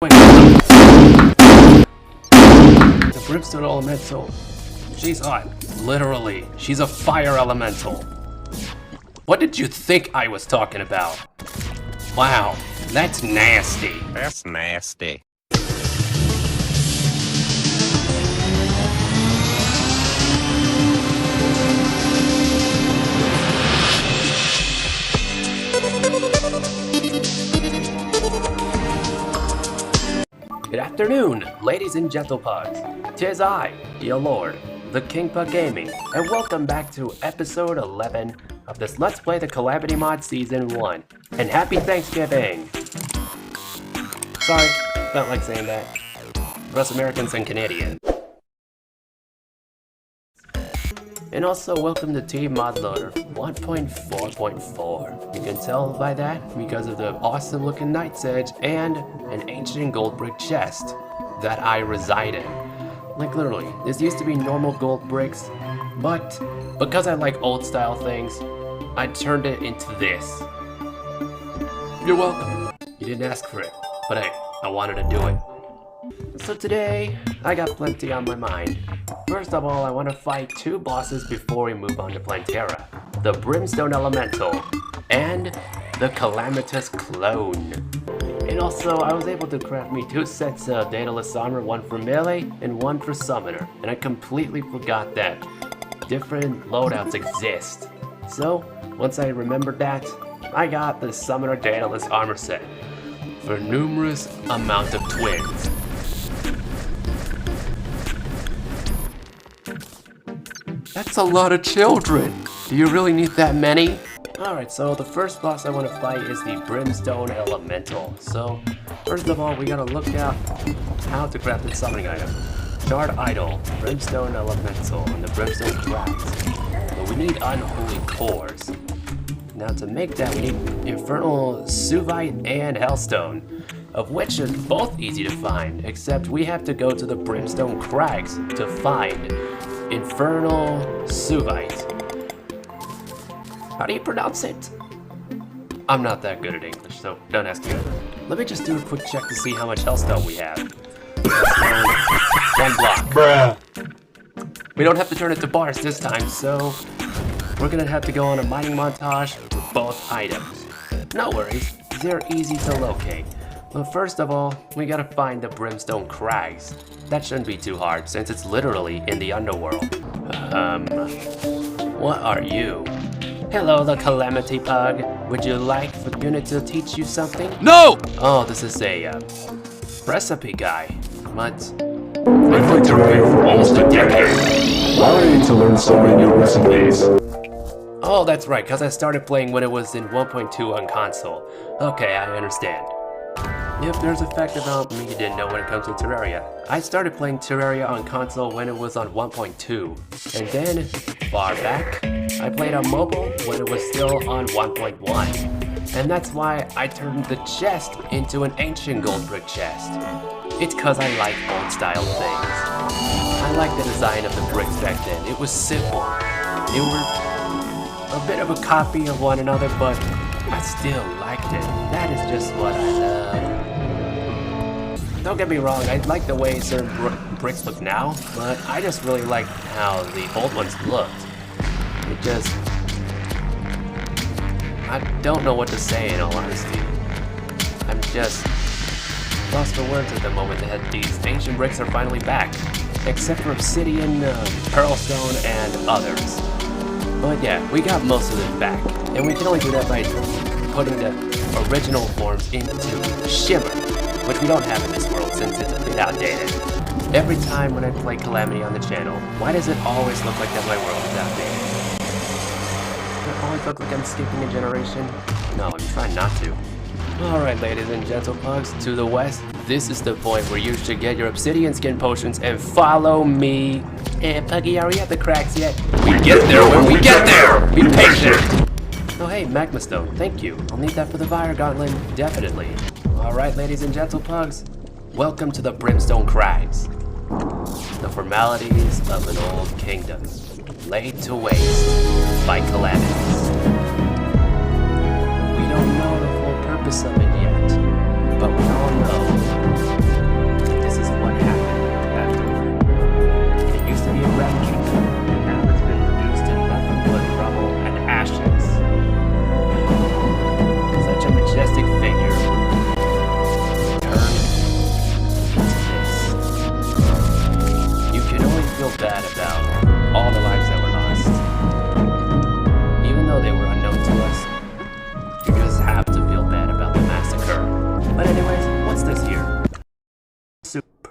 Wait. The Brimstone Elemental. She's hot. Literally. She's a fire elemental. What did you think I was talking about? Wow. That's nasty. That's nasty. Good afternoon, ladies and gentlepugs. 'Tis I, your lord, the Kingpug Gaming, and welcome back to episode 11 of this Let's Play the Calamity Mod Season 1. And happy Thanksgiving! Sorry, felt like saying that. For us Americans and Canadians. And also welcome to TmodLoader 1.4.4. You can tell by that because of the awesome looking Knight's Edge and an ancient gold brick chest that I reside in. Like literally, this used to be normal gold bricks, but because I like old style things, I turned it into this. You're welcome. You didn't ask for it, but hey, I wanted to do it. So today, I got plenty on my mind. First of all, I want to fight two bosses before we move on to Plantera. The Brimstone Elemental and the Calamitous Clone. And also, I was able to craft me two sets of Daedalus armor, one for melee and one for summoner. And I completely forgot that different loadouts exist. So, once I remembered that, I got the summoner Daedalus armor set for numerous amount of twins. That's a lot of children! Do you really need that many? Alright, so the first boss I want to fight is the Brimstone Elemental. So, first of all, we gotta look out how to craft the summoning item. Shard Idol, Brimstone Elemental, and the Brimstone Crags. But we need unholy cores. Now to make that, we need Infernal Suvite and Hellstone, of which are both easy to find, except we have to go to the Brimstone Crags to find Infernal Suvite. How do you pronounce it? I'm not that good at English, so don't ask me. Let me just do a quick check to see how much Hellstone we have. One block. Bruh. We don't have to turn it to bars this time, so we're gonna have to go on a mining montage for both items. No worries, they're easy to locate. But first of all, we gotta find the Brimstone Crags. That shouldn't be too hard, since it's literally in the underworld. What are you? Hello, the Calamity Pug. Would you like for Unit to teach you something? No! Oh, this is a, recipe guy. What? I've played Terraria for almost a decade. Why do I need to learn so many new recipes? Oh, that's right, because I started playing when it was in 1.2 on console. Okay, I understand. Yep, there's a fact about me you didn't know when it comes to Terraria. I started playing Terraria on console when it was on 1.2. And then, far back, I played on mobile when it was still on 1.1. And that's why I turned the chest into an ancient gold brick chest. It's cause I like old style things. I like the design of the bricks back then. It was simple. They were a bit of a copy of one another, but I still liked it. That is just what I love. Don't get me wrong, I like the way certain bricks look now, but I just really like how the old ones looked. It just... I don't know what to say in all honesty. I'm just lost for words at the moment that these ancient bricks are finally back. Except for Obsidian, Pearlstone, and others. But yeah, we got most of them back. And we can only do that by putting the original forms into Shimmer, which we don't have in this world since it's a bit outdated. Every time when I play Calamity on the channel, why does it always look like that my world is outdated? Does it always look like I'm skipping a generation? No, I'm trying not to. Alright, ladies and gentlepugs, to the west, this is the point where you should get your obsidian skin potions and follow me. Puggy, are we at the Crags yet? We get there when we get there! Be patient! Oh hey, Magma Stone, thank you. I'll need that for the Fire Gauntlet, definitely. Alright, ladies and gentlepugs, welcome to the Brimstone Crags. The formalities of an old kingdom, laid to waste by calamities. We don't know the full purpose of it yet, but we all know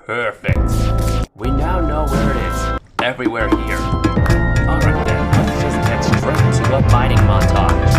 Perfect. We now know where it is. Everywhere here. Alright then, let's just get straight to a mining montage.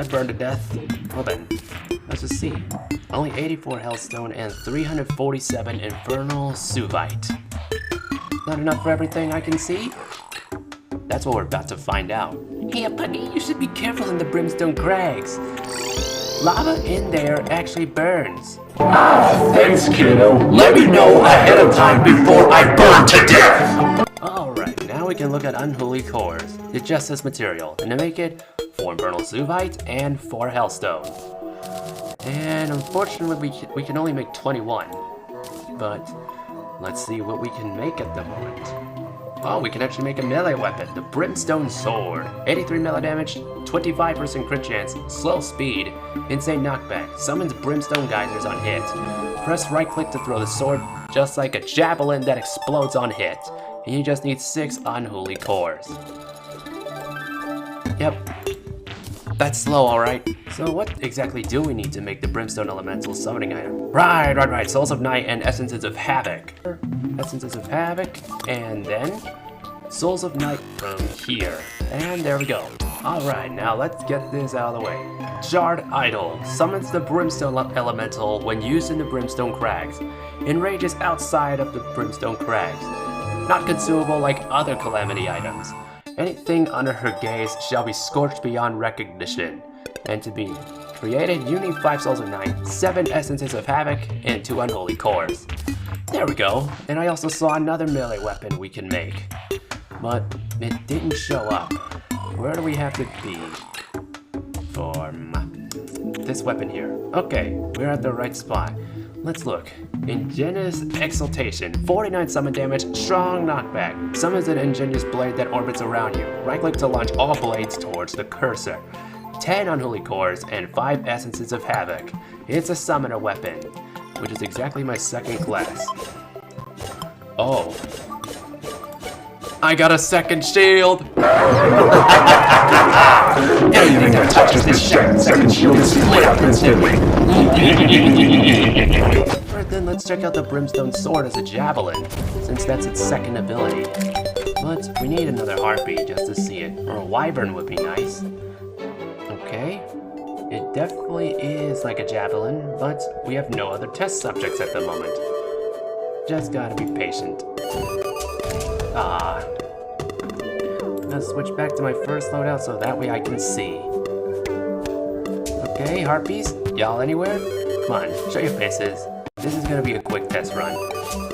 Burned to death. Well then, let's just see. Only 84 Hellstone and 347 Infernal Suvite. Not enough for everything I can see? That's what we're about to find out. Hey, buddy, you should be careful in the Brimstone Crags. Lava in there actually burns. Thanks, kiddo. Let me know ahead of time before I burn to death. Alright, now we can look at unholy cores. It's just this material, and to make it, 4 Infernal Suvite and 4 Hellstone. And unfortunately we can only make 21. But let's see what we can make at the moment. Oh, we can actually make a melee weapon, the Brimstone Sword. 83 melee damage, 25% crit chance, slow speed, insane knockback, summons Brimstone geysers on hit. Press right click to throw the sword just like a javelin that explodes on hit. And you just need 6 unholy cores. Yep. That's slow, alright. So what exactly do we need to make the Brimstone Elemental summoning item? Right. Souls of Night and Essences of Havoc. Essences of Havoc, and then Souls of Night from here. And there we go. Alright, now let's get this out of the way. Jarred Idol summons the Brimstone Elemental when used in the Brimstone Crags. Enrages outside of the Brimstone Crags. Not consumable like other Calamity items. Anything under her gaze shall be scorched beyond recognition. And to be created, you need 5 Souls of Night, 7 Essences of Havoc, and 2 Unholy Cores. There we go. And I also saw another melee weapon we can make. But it didn't show up. Where do we have to be for this weapon here? Okay, we're at the right spot. Let's look. Ingenious Exaltation, 49 summon damage, strong knockback. Summons an ingenious blade that orbits around you. Right click to launch all blades towards the cursor. 10 unholy cores and 5 essences of havoc. It's a summoner weapon, which is exactly my second class. Oh. I got a second shield! Anything that touches this second shield is split up instantly. Alright then, let's check out the Brimstone Sword as a javelin, since that's its second ability. But we need another harpy just to see it, or a wyvern would be nice. Okay, it definitely is like a javelin, but we have no other test subjects at the moment. Just gotta be patient. Let's switch back to my first loadout so that way I can see. Okay, harpies, y'all anywhere? Come on, show your faces. This is gonna be a quick test run.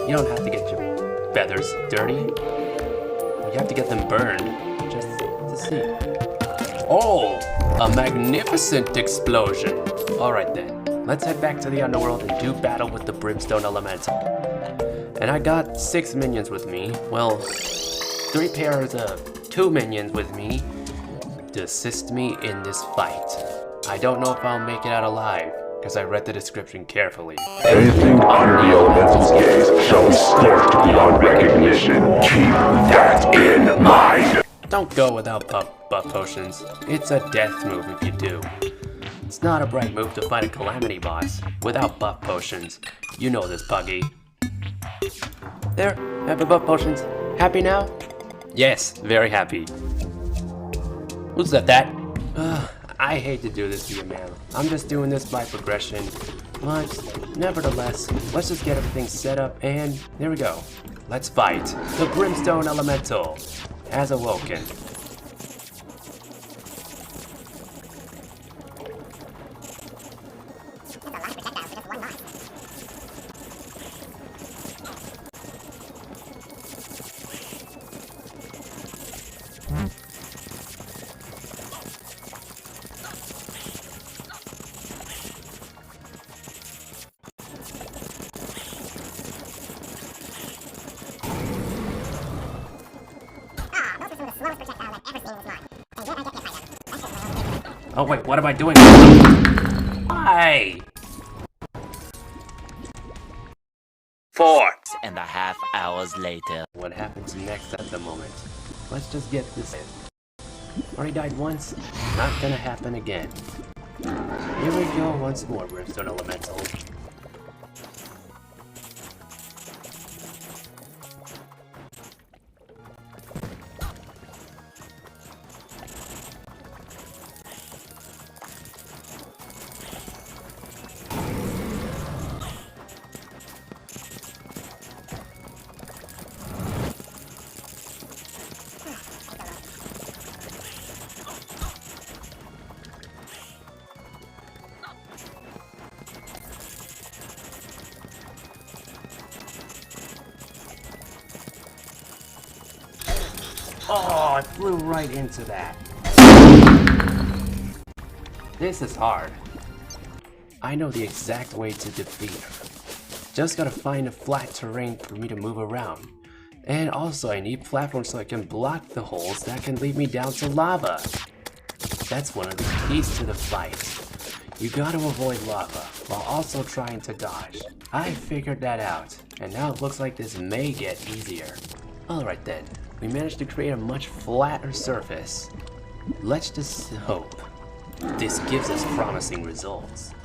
You don't have to get your feathers dirty. You have to get them burned, just to see. Oh, a magnificent explosion. Alright then, let's head back to the underworld and do battle with the Brimstone Elemental. And I got 6 minions with me. Well, 3 pairs of 2 minions with me to assist me in this fight. I don't know if I'll make it out alive, because I read the description carefully. Anything under the elemental's gaze shall be scorched beyond recognition. Keep that in mind. Don't go without buff potions. It's a death move if you do. It's not a bright move to fight a Calamity boss without buff potions. You know this, Puggy. There, have the buff potions. Happy now? Yes, very happy. Who's that? I hate to do this to you, man. I'm just doing this by progression. But, nevertheless, let's just get everything set up and there we go. Let's fight. The Brimstone Elemental has awoken. Oh wait, what am I doing? Why? 4.5 hours later. What happens next at the moment? Let's just get this in. Already died once, not gonna happen again. Here we go once more, Brimstone Elemental. Oh, I flew right into that. This is hard. I know the exact way to defeat her. Just gotta find a flat terrain for me to move around. And also I need platforms so I can block the holes that can lead me down to lava. That's one of the keys to the fight. You gotta avoid lava while also trying to dodge. I figured that out, and now it looks like this may get easier. Alright then. We managed to create a much flatter surface. Let's just hope this gives us promising results.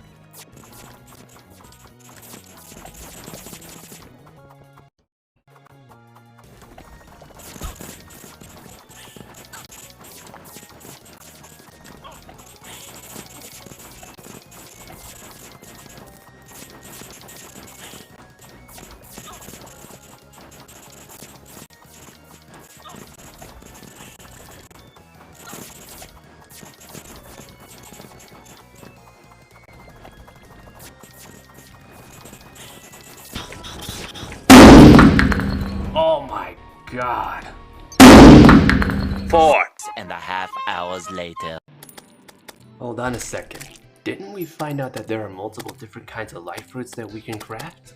Oh my god. 4.5 hours later. Hold on a second. Didn't we find out that there are multiple different kinds of life fruits that we can craft?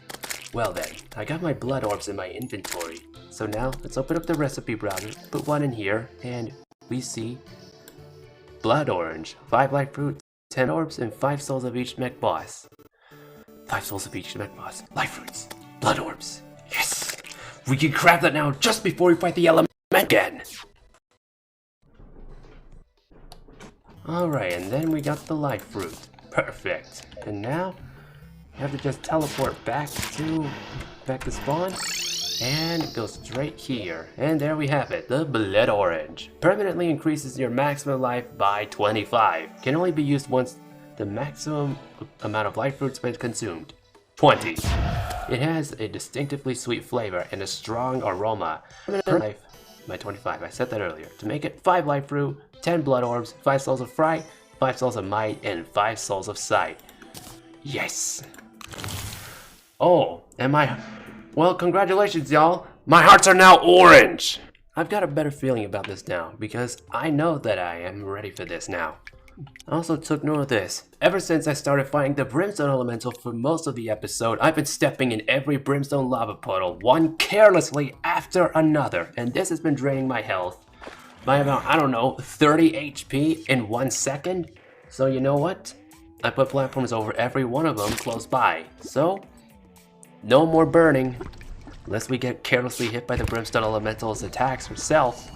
Well then, I got my blood orbs in my inventory. So now, let's open up the recipe browser, put one in here, and we see blood orange, 5 life fruits, 10 orbs, and 5 souls of each mech boss. 5 souls of each mech boss. Life fruits, blood orbs. Yes! We can craft that now just before we fight the element again! Alright, and then we got the life fruit. Perfect. And now, we have to just teleport back to spawn, and go straight here. And there we have it, the blood orange. Permanently increases your maximum life by 25. Can only be used once the maximum amount of life fruits been consumed. 20. It has a distinctively sweet flavor and a strong aroma. Per life by 25, I said that earlier. To make it 5 life fruit, 10 blood orbs, 5 souls of fright, 5 souls of might, and 5 souls of sight. Yes! Oh, well, congratulations y'all! My hearts are now orange! I've got a better feeling about this now, because I know that I am ready for this now. I also took note of this. Ever since I started fighting the Brimstone Elemental for most of the episode, I've been stepping in every Brimstone lava puddle, one carelessly after another, and this has been draining my health by about, I don't know, 30 HP in 1 second. So you know what? I put platforms over every one of them close by, so no more burning, unless we get carelessly hit by the Brimstone Elemental's attacks herself.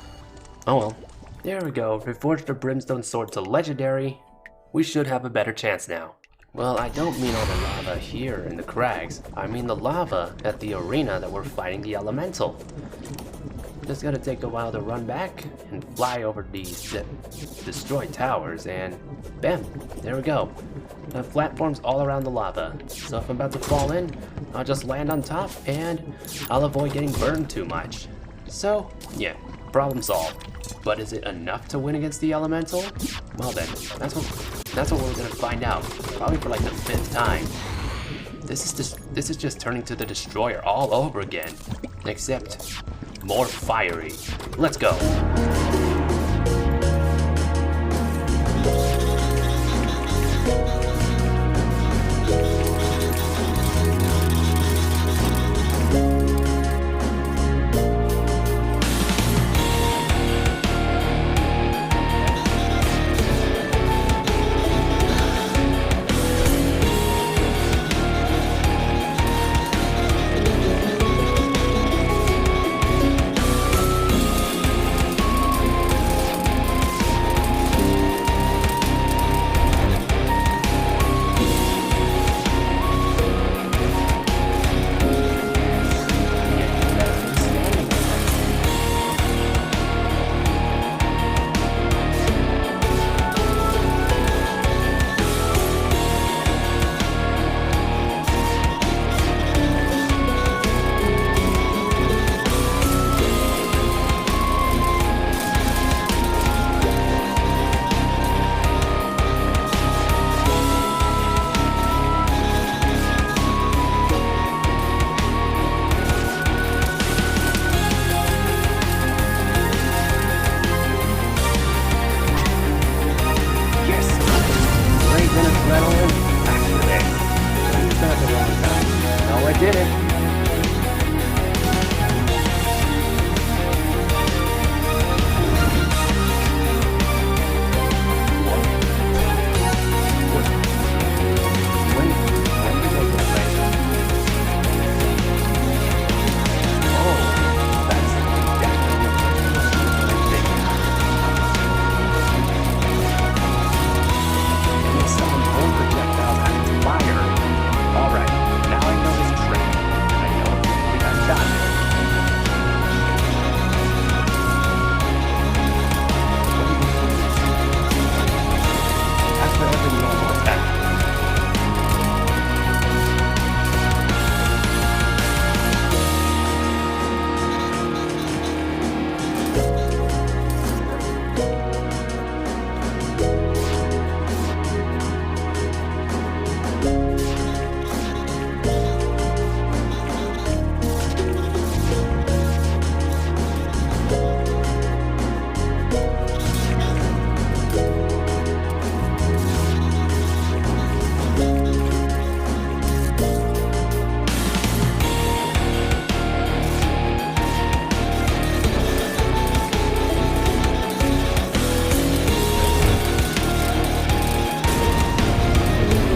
Oh well. There we go, reforged the Brimstone Sword to Legendary. We should have a better chance now. Well, I don't mean all the lava here in the Crags. I mean the lava at the arena that we're fighting the Elemental. Just gotta take a while to run back and fly over these destroyed towers, and bam, there we go. I have platforms all around the lava, so if I'm about to fall in, I'll just land on top and I'll avoid getting burned too much. So, yeah, problem solved. But is it enough to win against the Elemental? Well then, that's what we're gonna find out. Probably for like the 5th time. This is just turning to the Destroyer all over again. Except more fiery. Let's go.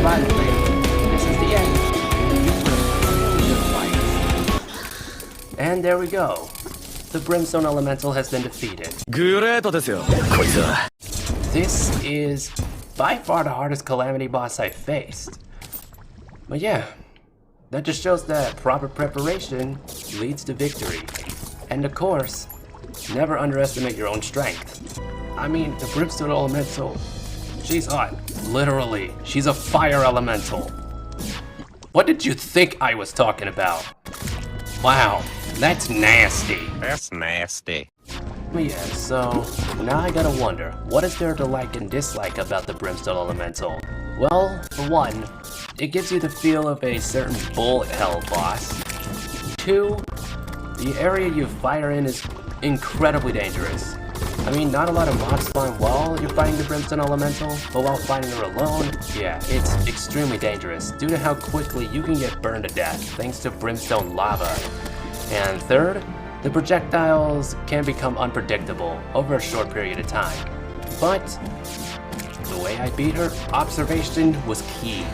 finally, this is the end. And there we go. The Brimstone Elemental has been defeated. This is by far the hardest Calamity boss I've faced. But yeah, that just shows that proper preparation leads to victory. And of course, never underestimate your own strength. I mean, the Brimstone Elemental, she's hot. Literally, she's a fire elemental. What did you think I was talking about? Wow, that's nasty. That's nasty. Yeah, so now I gotta wonder, what is there to like and dislike about the Brimstone Elemental? Well, for one, it gives you the feel of a certain bullet hell boss. 2, the area you fire in is incredibly dangerous. I mean, not a lot of mobs spawn while you're fighting the Brimstone Elemental, but while fighting her alone, yeah, it's extremely dangerous due to how quickly you can get burned to death thanks to Brimstone lava. And 3rd, the projectiles can become unpredictable over a short period of time. But the way I beat her, observation was key.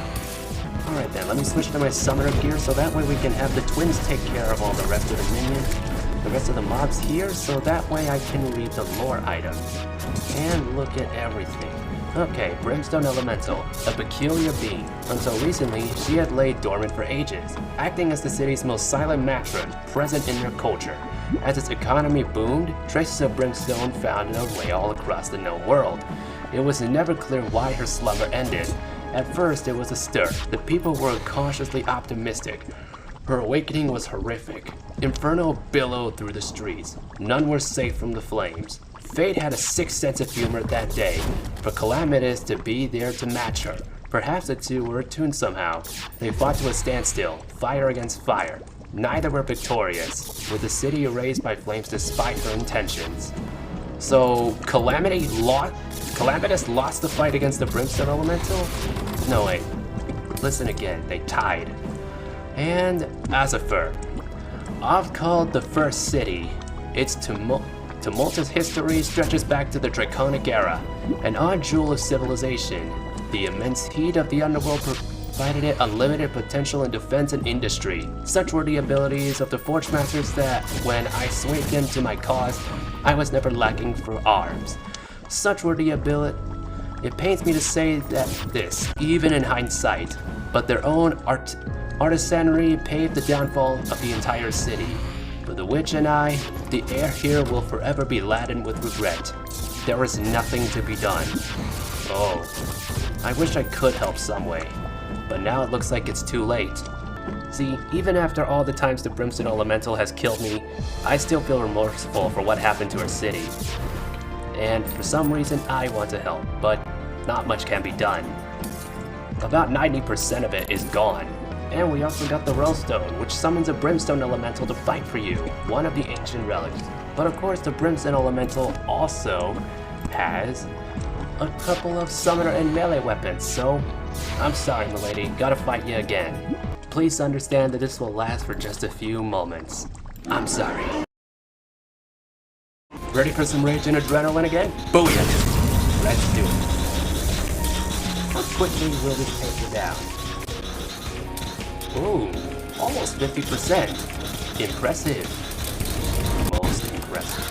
Alright then, let me switch to my summoner gear so that way we can have the twins take care of all the rest of the minions, the rest of the mobs here, so that way I can read the lore items and look at everything. Okay, Brimstone Elemental, a peculiar being. Until recently, she had laid dormant for ages, acting as the city's most silent matron present in their culture. As its economy boomed, traces of Brimstone found their way all across the known world. It was never clear why her slumber ended. At first, it was a stir. The people were cautiously optimistic. Her awakening was horrific. Inferno billowed through the streets. None were safe from the flames. Fate had a sick sense of humor that day, for Calamitous to be there to match her. Perhaps the two were attuned somehow. They fought to a standstill, fire against fire. Neither were victorious, with the city erased by flames despite her intentions. So, Calamitous lost the fight against the Brimstone Elemental? No, wait. Listen again, they tied. And Azafir, oft called the First City, its tumultuous history stretches back to the Draconic Era, an odd jewel of civilization. The immense heat of the underworld provided it unlimited potential in defense and industry. Such were the abilities of the Forge Masters that, when I swayed them to my cause, I was never lacking for arms. Such were the ability. It pains me to say that this, even in hindsight, but their own artisanry paved the downfall of the entire city. For the witch and I, the air here will forever be laden with regret. There is nothing to be done. Oh, I wish I could help some way, but now it looks like it's too late. See, even after all the times the Brimstone Elemental has killed me, I still feel remorseful for what happened to her city. And for some reason I want to help, but not much can be done. About 90% of it is gone. And we also got the Rollstone, which summons a Brimstone Elemental to fight for you, one of the ancient relics. But of course the Brimstone Elemental also has a couple of summoner and melee weapons, so I'm sorry, milady, gotta fight you again. Please understand that this will last for just a few moments. I'm sorry. Ready for some rage and adrenaline again? Booyah! Let's do it. How quickly will this take you down? Ooh, almost 50%. Impressive. Most impressive.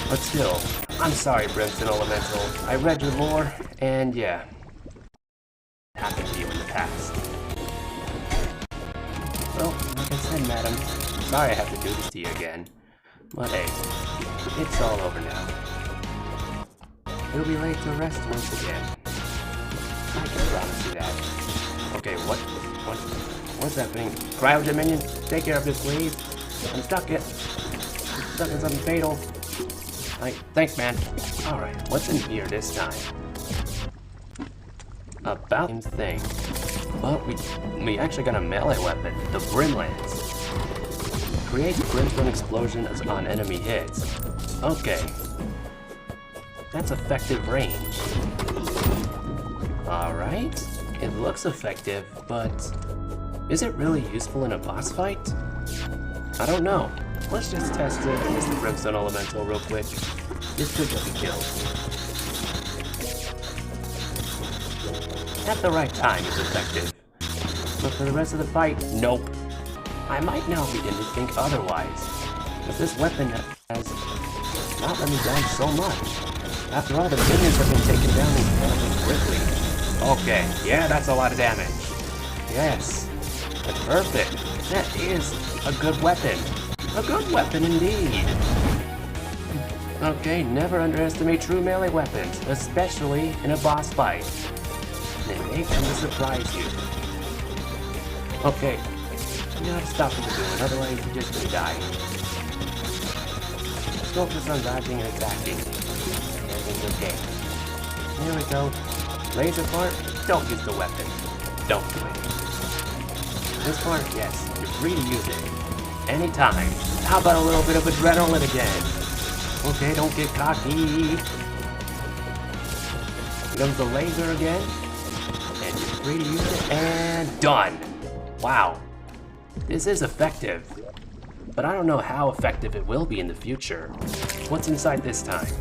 But still, I'm sorry, Brimstone Elemental. I read your lore, and yeah. Happened to you in the past. Well, like I said, madam, sorry I have to do this to you again. But hey, it's all over now. You'll be laid to rest once again. I can promise you that. Okay, what's happening? Cryo Dominion, take care of this, please. I'm stuck in something fatal. Thanks, man. Alright, what's in here this time? About the same thing. Well, we actually got a melee weapon, the Brimlance. Creates Brimstone explosions on enemy hits. Okay. That's effective range. Alright. It looks effective, but is it really useful in a boss fight? I don't know. Let's just test it against the Brimstone Elemental real quick. This could get me killed. at the right time is effective. But for the rest of the fight, nope. I might now begin to think otherwise, because this weapon has not let me down so much. After all, the minions have been taken down incredibly quickly. Okay, yeah, that's a lot of damage. Yes, that's perfect. That is a good weapon. A good weapon indeed. Okay, never underestimate true melee weapons, especially in a boss fight. They make them to surprise you. Okay, you gotta stop what you're doing, otherwise you're just gonna die. Focus on dodging and attacking. Everything's okay. Here we go. Laser part, don't use the weapon. Don't do it. This part, yes, you're free to use it. Anytime. How about a little bit of adrenaline again? Okay, don't get cocky. Here comes the laser again. And you're free to use it. And done. Wow. This is effective. But I don't know how effective it will be in the future. What's inside this time?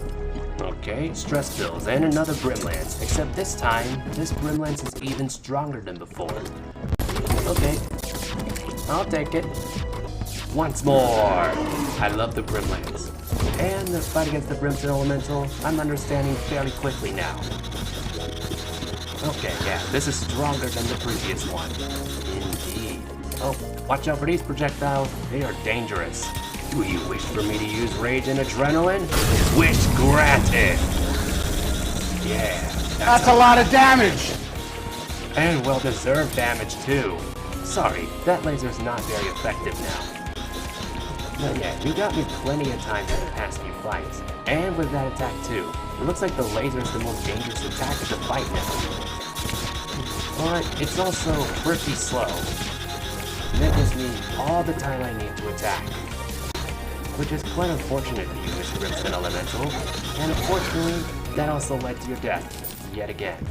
Okay, stress pills and another Brimlance. Except this time, this Brimlance is even stronger than before. Okay, I'll take it. Once more! I love the Brimlance. And the fight against the Brimstone Elemental, I'm understanding fairly quickly now. Okay, yeah, this is stronger than the previous one. Indeed. Oh, watch out for these projectiles. They are dangerous. Do you wish for me to use rage and adrenaline? Wish granted! Yeah. That's a lot of damage! And well-deserved damage too. Sorry, that laser's not very effective now. But yeah, you got me plenty of times in the past few fights. And with that attack too. It looks like the laser is the most dangerous attack of the fight now. But it's also pretty slow. And that gives me all the time I need to attack. Which is quite unfortunate for you, Mr. Brimstone Elemental. And unfortunately, that also led to your death, yet again.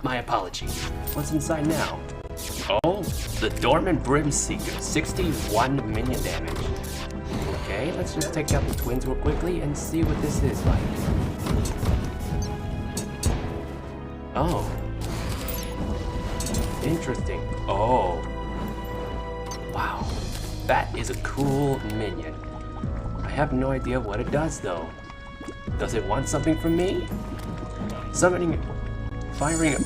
My apologies. What's inside now? Oh, the Dormant Brim Seeker, 61 minion damage. Okay, let's just take out the twins real quickly and see what this is like. Oh. Interesting. Oh. Wow. That is a cool minion. I have no idea what it does though. Does it want something from me? Firing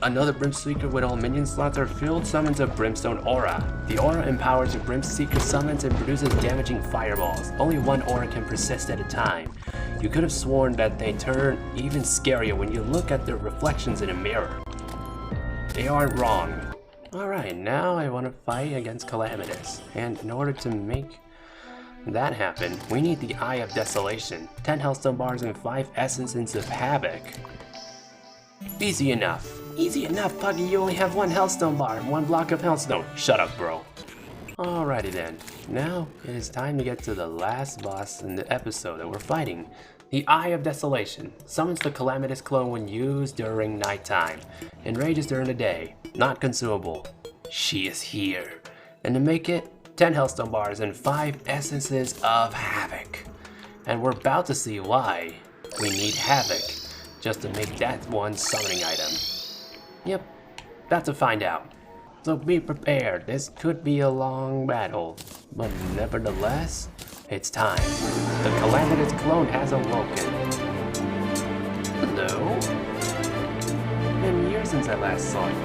another Brim Seeker when all minion slots are filled summons a Brimstone Aura. The aura empowers your Brim Seeker summons and produces damaging fireballs. Only one aura can persist at a time. You could have sworn that they turn even scarier when you look at their reflections in a mirror. They aren't wrong. Alright, now I want to fight against Calamitous. And in order to make that happen, we need the Eye of Desolation, 10 Hellstone Bars and 5 Essences of Havoc. Easy enough. Easy enough, Puggy. You only have 1 Hellstone Bar and 1 block of Hellstone. Shut up, bro. Alrighty then. Now it is time to get to the last boss in the episode that we're fighting. The Eye of Desolation summons the Calamitas Clone when used during nighttime. Enrages during the day. Not consumable. She is here. And to make it, 10 Hellstone Bars and 5 Essences of Havoc. And we're about to see why we need Havoc just to make that one summoning item. Yep, about to find out. So be prepared, this could be a long battle, but nevertheless, it's time. The Calamitas Clone has awoken. Hello? Been years since I last saw you.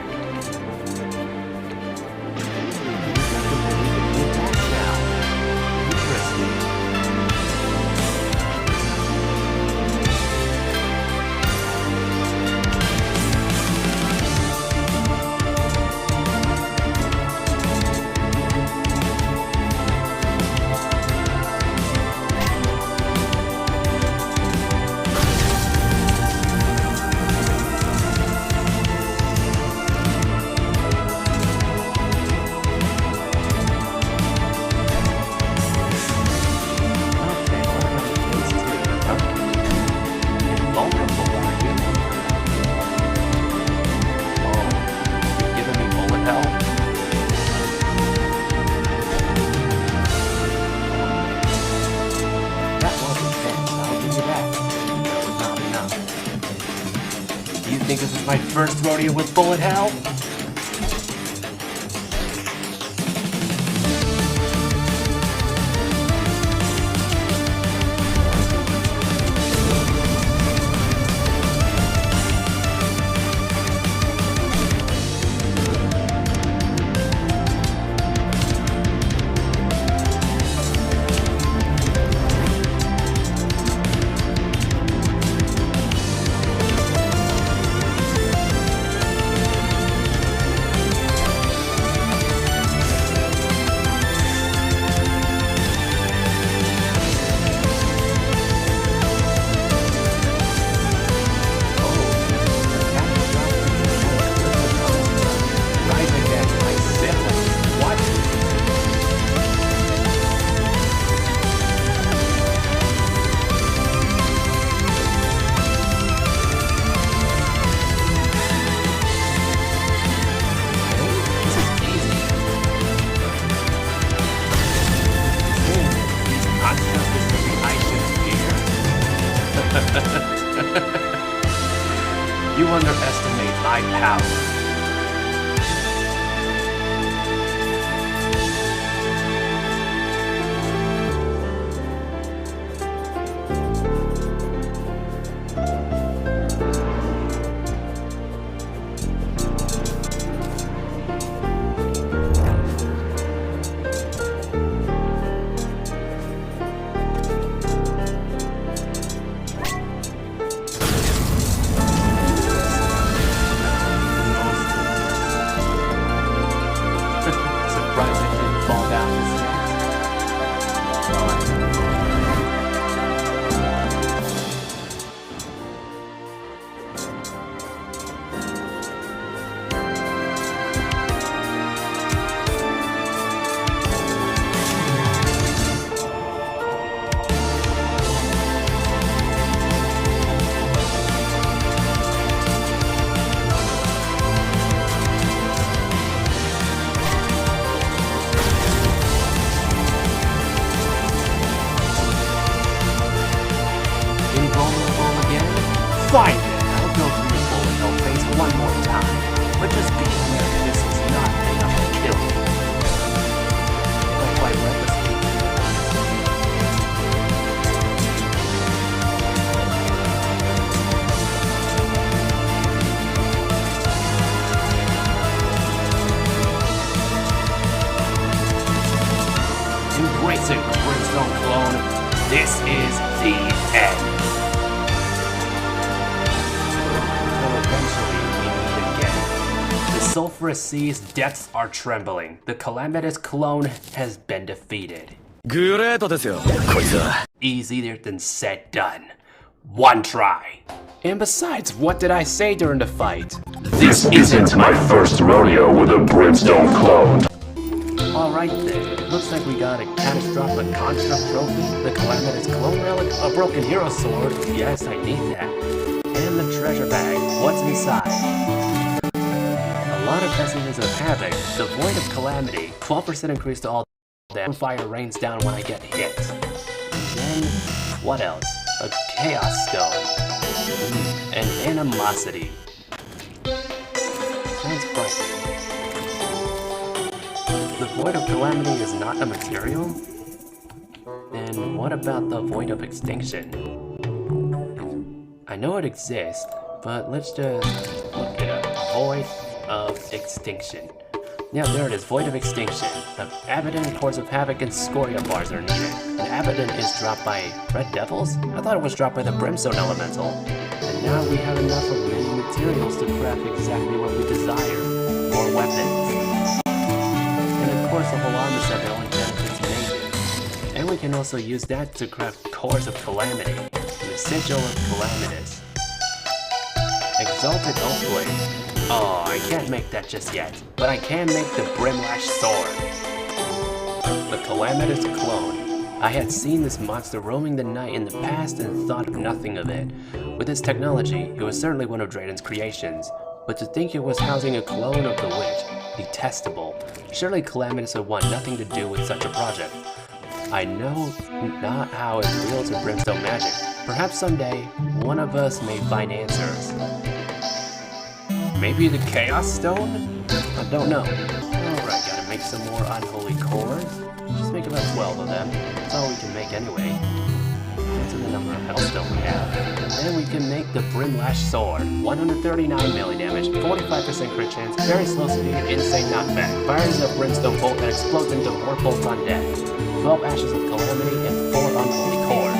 Interesting. My first rodeo with bullet hell? You underestimate my power. Fine then, I'll go through your bullet hell phase one more time. But just be aware that this is not enough to kill you. Not quite recklessly. Embracing the Brimstone Clone, this is the end. The sulphurous sea's depths are trembling. The Calamitous Clone has been defeated. Easier than said done. One try. And besides, what did I say during the fight? This isn't my first rodeo with a Brimstone clone. Alright then, looks like we got a catastrophic construct trophy, the Calamitous Clone relic, a broken hero sword, yes I need that, and the treasure bag. What's inside? A lot of Essences of Havoc, the Void of Calamity, 12% increase to all damage, fire rains down when I get hit. And then, what else? A Chaos Stone. An Animosity. Sounds frightening. The Void of Calamity is not a material? Then what about the Void of Extinction? I know it exists, but let's just look it up. Void of Extinction. Yeah, there it is, Void of Extinction. The Abaddon, Cores of Havoc, and Scoria bars are needed. And Abaddon is dropped by Red Devils? I thought it was dropped by the Brimstone Elemental. And now we have enough of many materials to craft exactly what we desire. More weapons. And of course the whole armor set that only benefits mages. And we can also use that to craft Cores of Calamity. And the Sigil of Calamitous. Exalted Oathblade. Oh, I can't make that just yet, but I can make the Brimlash Sword. The Calamitous Clone. I had seen this monster roaming the night in the past and thought nothing of it. With its technology, it was certainly one of Drayden's creations, but to think it was housing a clone of the witch, detestable. Surely Calamitous would want nothing to do with such a project. I know not how it wields her Brimstone magic. Perhaps someday, one of us may find answers. Maybe the Chaos Stone? I don't know. Alright, gotta make some more unholy cores. Just make about 12 of them. That's all we can make anyway. That's the number of hellstone we have. And then we can make the Brimlash Sword. 139 melee damage, 45% crit chance, very slow speed, insane knockback. Fires a Brimstone bolt that explodes into more bolts on deck. 12 Ashes of Calamity and 4 unholy cores.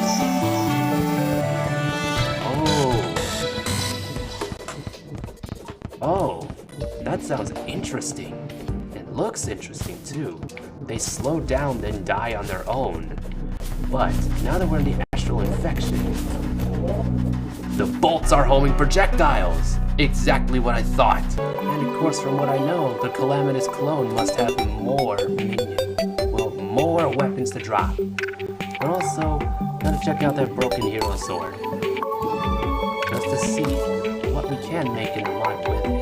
Oh, that sounds interesting. It looks interesting too. They slow down then die on their own. But now that we're in the astral infection, the bolts are homing projectiles. Exactly what I thought. And of course, from what I know, the Calamitas Clone must have more minions. Well, more weapons to drop. But also, gotta check out that broken hero sword. Just to see what we can make in the mod with it.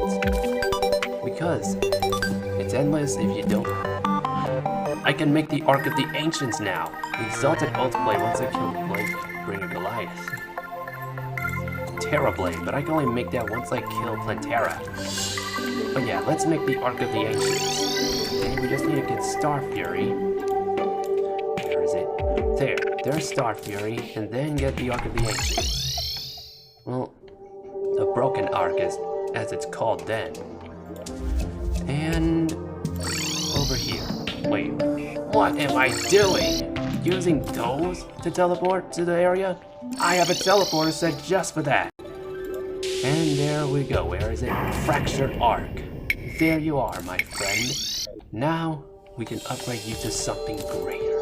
Because it's endless if you don't. I can make the Ark of the Ancients now. The Exalted Oathblade once I kill Bringer Goliath. Terrablade, but I can only make that once I kill Plantera. But yeah, let's make the Ark of the Ancients. And we just need to get Star Fury. Where is it? There. There's Star Fury, and then get the Ark of the Ancients. Well, a broken Ark, as it's called then. And over here. Wait, what am I doing? Using those to teleport to the area? I have a teleporter set just for that. And there we go. Where is it? Fractured Ark. There you are, my friend. Now we can upgrade you to something greater.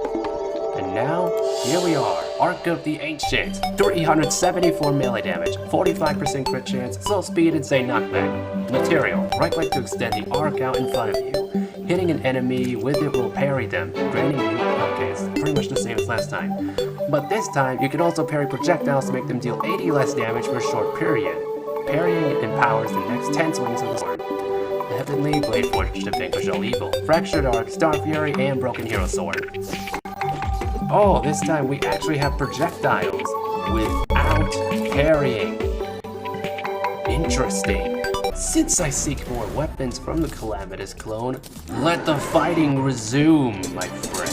And now, here we are, Ark of the Ancients. 374 melee damage, 45% crit chance, slow speed, insane knockback. Material, right click to extend the Ark out in front of you. Hitting an enemy with it will parry them, granting you, okay, it's pretty much the same as last time. But this time, you can also parry projectiles to make them deal 80 less damage for a short period. Parrying empowers the next 10 swings of the sword. The Heavenly Blade Forge to vanquish all evil. Fractured Ark, Star Fury, and Broken Hero Sword. Oh, this time we actually have projectiles without parrying. Interesting. Since I seek more weapons from the Calamitas Clone, let the fighting resume, my friend.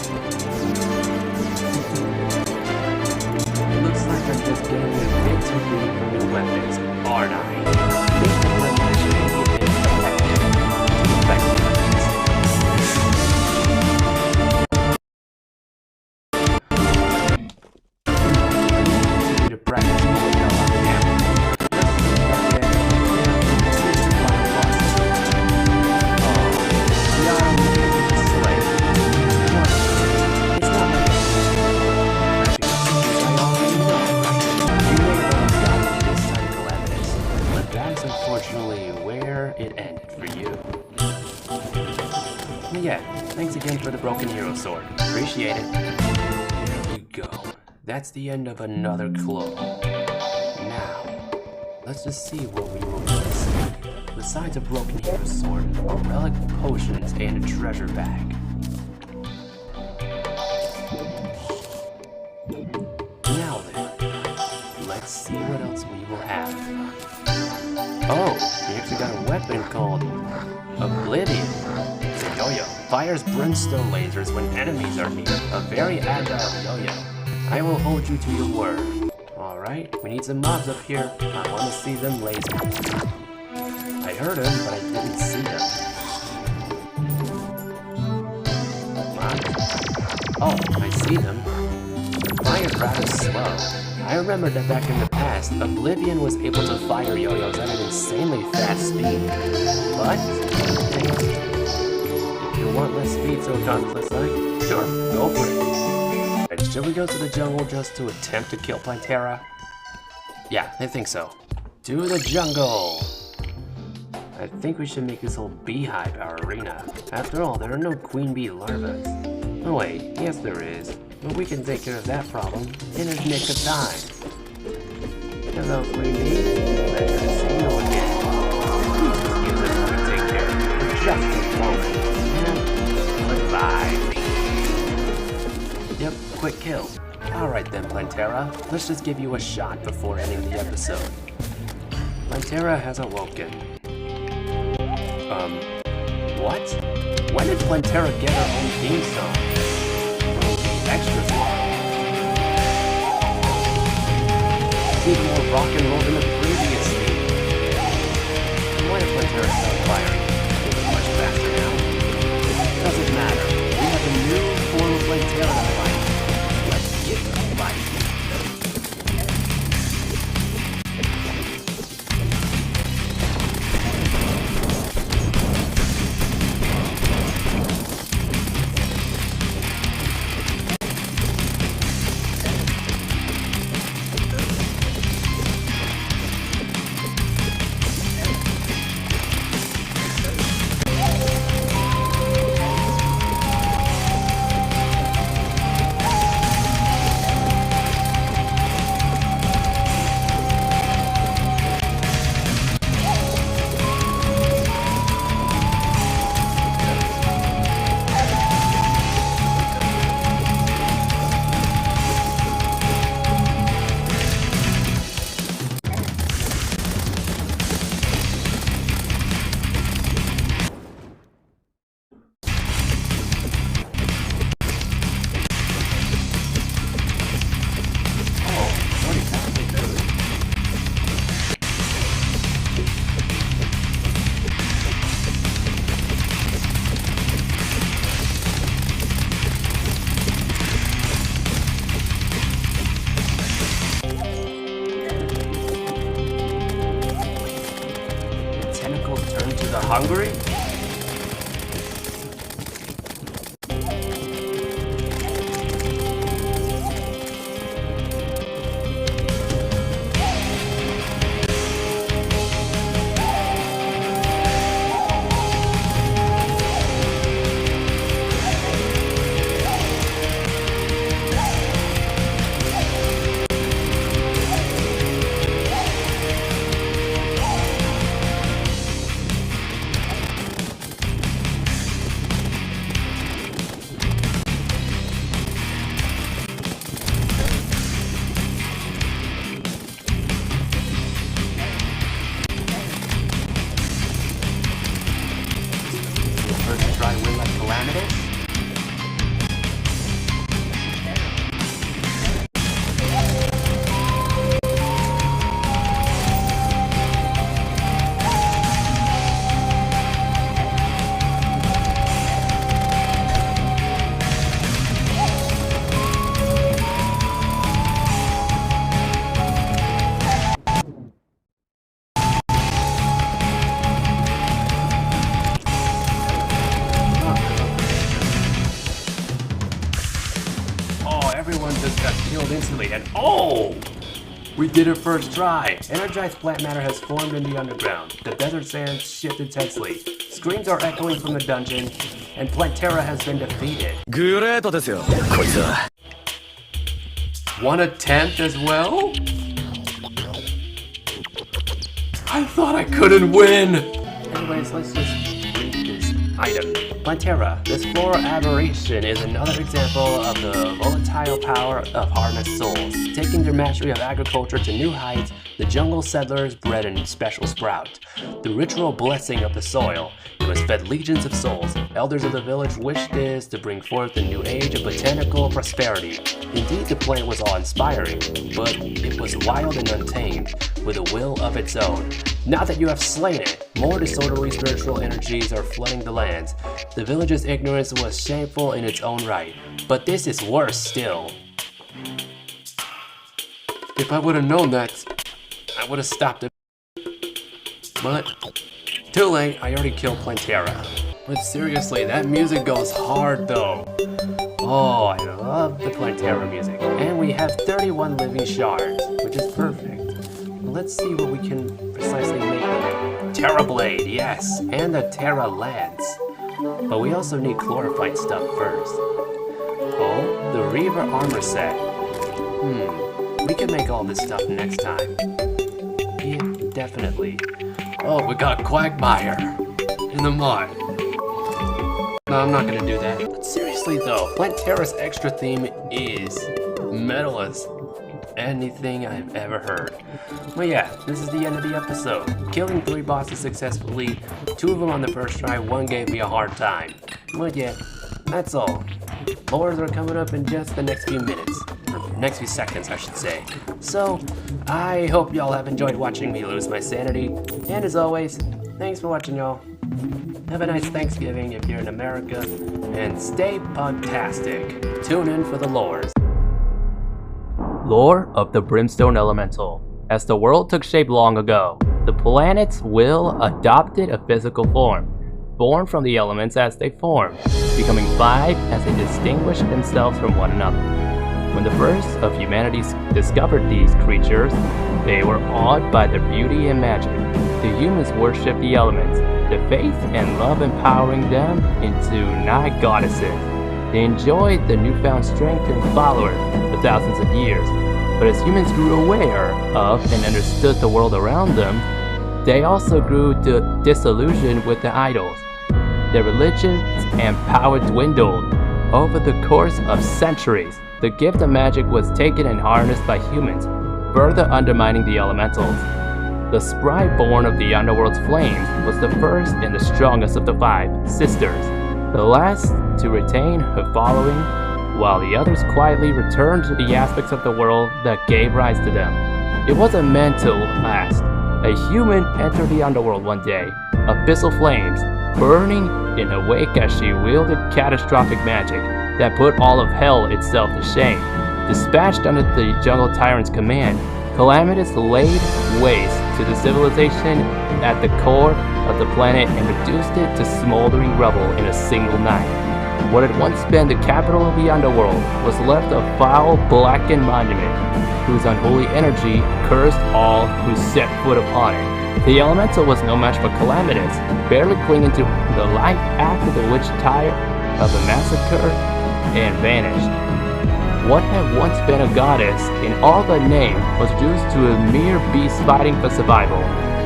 It looks like I'm just getting a bit too big for new weapons, aren't I? Yeah, thanks again for the Broken Hero Sword. Appreciate it. There we go. That's the end of another clone. Now, let's just see what we will miss. Besides a Broken Hero Sword, a relic potions and a treasure bag. Now then, let's see what else we will have. Oh, we actually got a weapon called Oblivion. It's a yo-yo. Fires brimstone lasers when enemies are near. A very agile yo-yo. I will hold you to your word. Alright, we need some mobs up here. I want to see them lasers. I heard them, but I didn't see them. Oh, I see them. The fire rather slow. I remember that back in the past, Oblivion was able to fire yo-yos at an insanely fast speed. But, hey, if you want less speed so conflict-like, sure, go for it. And should we go to the jungle just to attempt to kill Plantera? Yeah, I think so. To the jungle! I think we should make this whole beehive our arena. After all, there are no queen bee larvae. Oh wait, yes there is. But we can take care of that problem in a nick of time. Hello, Queen Bee. Pleasure to see you again. Just give this one to take care of for just a moment. And goodbye. Yep, quick kill. Alright then, Plantera. Let's just give you a shot before ending the episode. Plantera has awoken. What? When did Plantera get her own theme song? Extra song. It's even more rock and roll than the previous theme. Why did Plantera stop firing? It's much faster now. Doesn't matter. We have a new form of Plantera to fight. Let's get the fight. Hungry? Try win like Calamitous? Everyone just got killed instantly, and oh! We did it first try! Energized plant matter has formed in the underground. The desert sands shift intensely. Screams are echoing from the dungeon, and Plantera has been defeated. One attempt as well? I thought I couldn't win! Anyways, let's just read this item. Plantera, this floral aberration is another example of the volatile power of harnessed souls. Taking their mastery of agriculture to new heights, the jungle settlers bred a special sprout. The ritual blessing of the soil. It was fed legions of souls. Elders of the village wished this to bring forth a new age of botanical prosperity. Indeed, the plant was awe-inspiring, but it was wild and untamed, with a will of its own. Now that you have slain it, more disorderly spiritual energies are flooding the lands. The village's ignorance was shameful in its own right, but this is worse still. If I would have known that, I would have stopped it. But, too late, I already killed Plantera. But seriously, that music goes hard though. Oh, I love the Plantera music. And we have 31 living shards, which is perfect. Let's see what we can precisely make with it. Terra Blade, yes, and the Terra Lance. But we also need chlorophyte stuff first. Oh, the Reaver armor set. We can make all this stuff next time. Yeah, definitely. Oh, we got Quagmire in the mod. No, I'm not gonna do that. But seriously though, Plantera's extra theme is Metalist. anything I've ever heard. But yeah, this is the end of the episode. Killing 3 bosses successfully, 2 of them on the first try, 1 gave me a hard time. But yeah, that's all. Lores are coming up in just the next few minutes. Or next few seconds, I should say. So, I hope y'all have enjoyed watching me lose my sanity. And as always, thanks for watching, y'all. Have a nice Thanksgiving if you're in America. And stay pugtastic. Tune in for the lores. Lore of the Brimstone Elemental. As the world took shape long ago, the planet's will adopted a physical form, born from the elements as they formed, becoming 5 as they distinguished themselves from one another. When the first of humanity discovered these creatures, they were awed by their beauty and magic. The humans worshipped the elements, the faith and love empowering them into nigh goddesses. They enjoyed the newfound strength and followers for thousands of years, but as humans grew aware of and understood the world around them, they also grew disillusioned with the idols. Their religions and power dwindled. Over the course of centuries, the gift of magic was taken and harnessed by humans, further undermining the elementals. The sprite born of the underworld's flames was the first and the strongest of the 5 sisters, the last to retain her following, while the others quietly returned to the aspects of the world that gave rise to them. It wasn't meant to last. A human entered the underworld one day, abyssal flames, burning in her wake as she wielded catastrophic magic that put all of hell itself to shame. Dispatched under the jungle tyrant's command, Calamitous laid waste to the civilization at the core of the planet and reduced it to smoldering rubble in a single night. What had once been the capital of the underworld was left a foul, blackened monument, whose unholy energy cursed all who set foot upon it. The elemental was no match for Calamitous, barely clinging to the life after the witch tired of the massacre and vanished. What had once been a goddess in all but name was reduced to a mere beast fighting for survival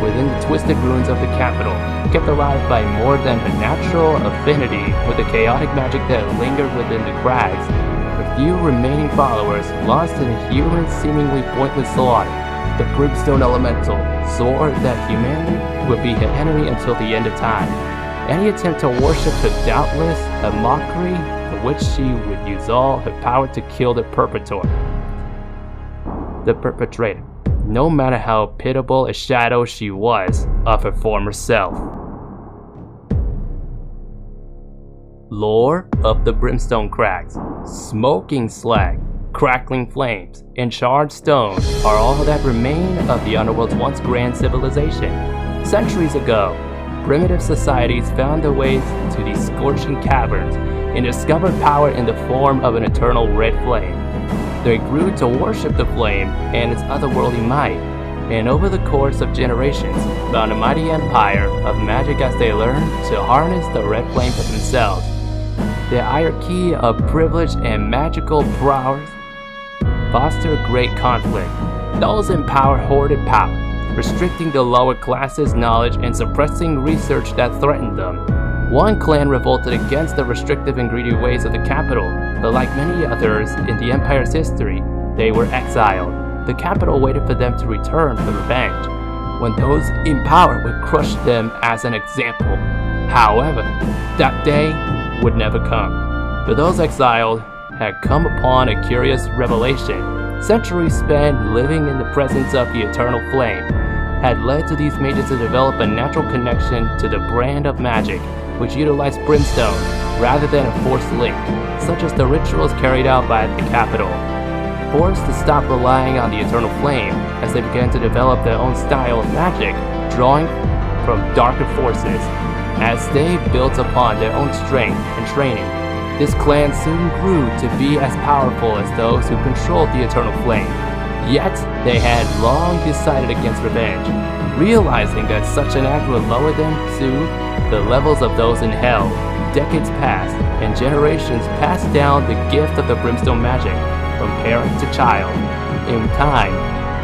within the twisted ruins of the capital, kept alive by more than a natural affinity with the chaotic magic that lingered within the Crags. The few remaining followers, lost in a human seemingly pointless slaughter, the Brimstone Elemental swore that humanity would be her enemy until the end of time. Any attempt to worship her doubtless a mockery for which she would use all her power to kill the perpetrator, no matter how pitiable a shadow she was of her former self. Lore of the Brimstone Crags. Smoking slag, crackling flames, and charred stone are all that remain of the underworld's once grand civilization. Centuries ago, primitive societies found their ways to these scorching caverns and discovered power in the form of an eternal red flame. They grew to worship the flame and its otherworldly might, and over the course of generations, found a mighty empire of magic as they learned to harness the red flame for themselves. The hierarchy of privilege and magical prowess fostered great conflict. Those in power hoarded power, restricting the lower classes' knowledge and suppressing research that threatened them. One clan revolted against the restrictive and greedy ways of the capital, but like many others in the empire's history, they were exiled. The capital waited for them to return for revenge, when those in power would crush them as an example. However, that day would never come, for those exiled had come upon a curious revelation. Centuries spent living in the presence of the eternal flame had led to these mages to develop a natural connection to the brand of magic, which utilized brimstone rather than a forced link, such as the rituals carried out by the capital. Forced to stop relying on the eternal flame as they began to develop their own style of magic, drawing from darker forces. As they built upon their own strength and training, this clan soon grew to be as powerful as those who controlled the eternal flame. Yet, they had long decided against revenge, realizing that such an act would lower them to the levels of those in hell. Decades passed, and generations passed down the gift of the brimstone magic from parent to child. In time,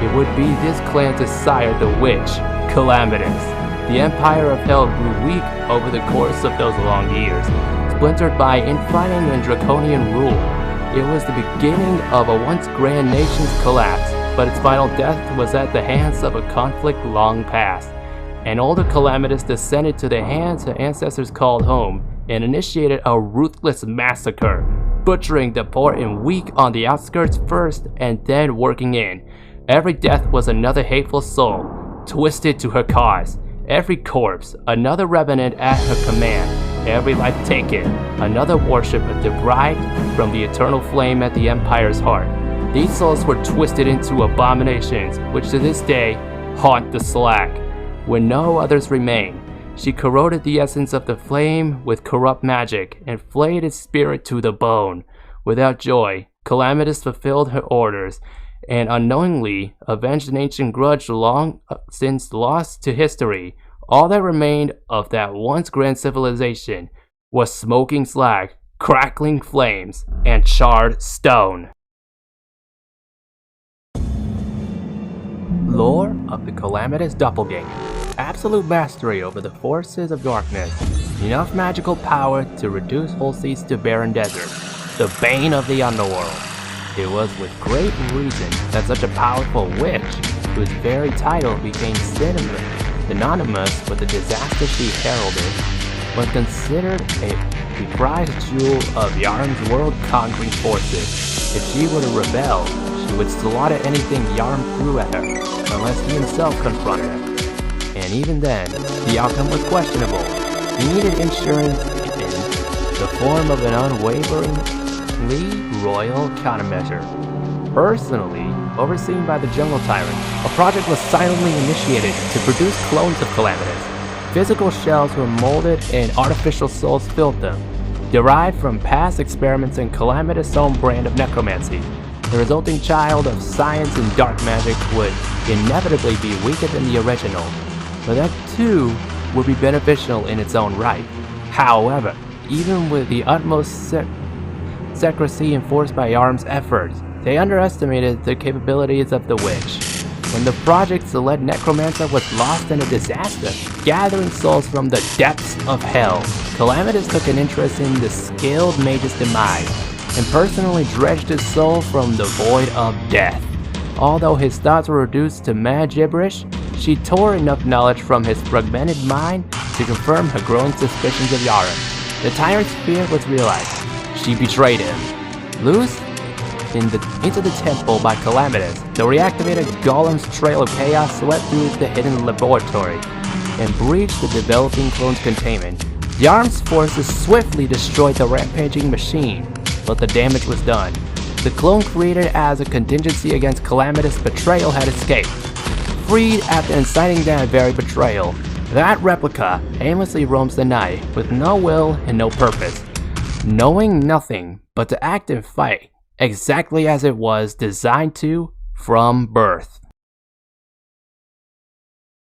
it would be this clan to sire the witch, Calamitous. The empire of hell grew weak over the course of those long years, splintered by infighting and draconian rule. It was the beginning of a once grand nation's collapse, but its final death was at the hands of a conflict long past. An older Calamitus descended to the hands her ancestors called home and initiated a ruthless massacre, butchering the poor and weak on the outskirts first and then working in. Every death was another hateful soul, twisted to her cause. Every corpse, another revenant at her command. Every life taken, another worship deprived from the eternal flame at the Empire's heart. These souls were twisted into abominations, which to this day haunt the Slack. When no others remain, she corroded the essence of the flame with corrupt magic and flayed its spirit to the bone. Without joy, Calamitas fulfilled her orders and unknowingly avenged an ancient grudge long since lost to history. All that remained of that once grand civilization was smoking slag, crackling flames, and charred stone. Lore of the Calamitas Doppelganger. Absolute mastery over the forces of darkness. Enough magical power to reduce whole seas to barren deserts. The bane of the underworld. It was with great reason that such a powerful witch, whose very title became synonymous with the disaster she heralded, was considered a prized jewel of Yarm's world-conquering forces. If she were to rebel, she would slaughter anything Yarm threw at her, unless he himself confronted her. And even then, the outcome was questionable. He needed insurance in the form of an unwaveringly royal countermeasure. Personally overseen by the Jungle Tyrant, a project was silently initiated to produce clones of Calamitas. Physical shells were molded and artificial souls filled them, derived from past experiments in Calamitas' own brand of necromancy. The resulting child of science and dark magic would inevitably be weaker than the original, but that too would be beneficial in its own right. However, even with the utmost secrecy enforced by Yarm's efforts, they underestimated the capabilities of the witch. When the project's led necromancer was lost in a disaster, gathering souls from the depths of hell, Calamitas took an interest in the skilled mage's demise, and personally dredged his soul from the void of death. Although his thoughts were reduced to mad gibberish, she tore enough knowledge from his fragmented mind to confirm her growing suspicions of Yarm. The tyrant's fear was realized. She betrayed him. Loosed into the temple by Calamitas, the reactivated golem's trail of chaos swept through the hidden laboratory and breached the developing clone's containment. Yarm's forces swiftly destroyed the rampaging machine, but the damage was done. The clone created as a contingency against Calamitas' betrayal had escaped. Freed after inciting that very betrayal, that replica aimlessly roams the night with no will and no purpose, knowing nothing but to act and fight exactly as it was designed to from birth.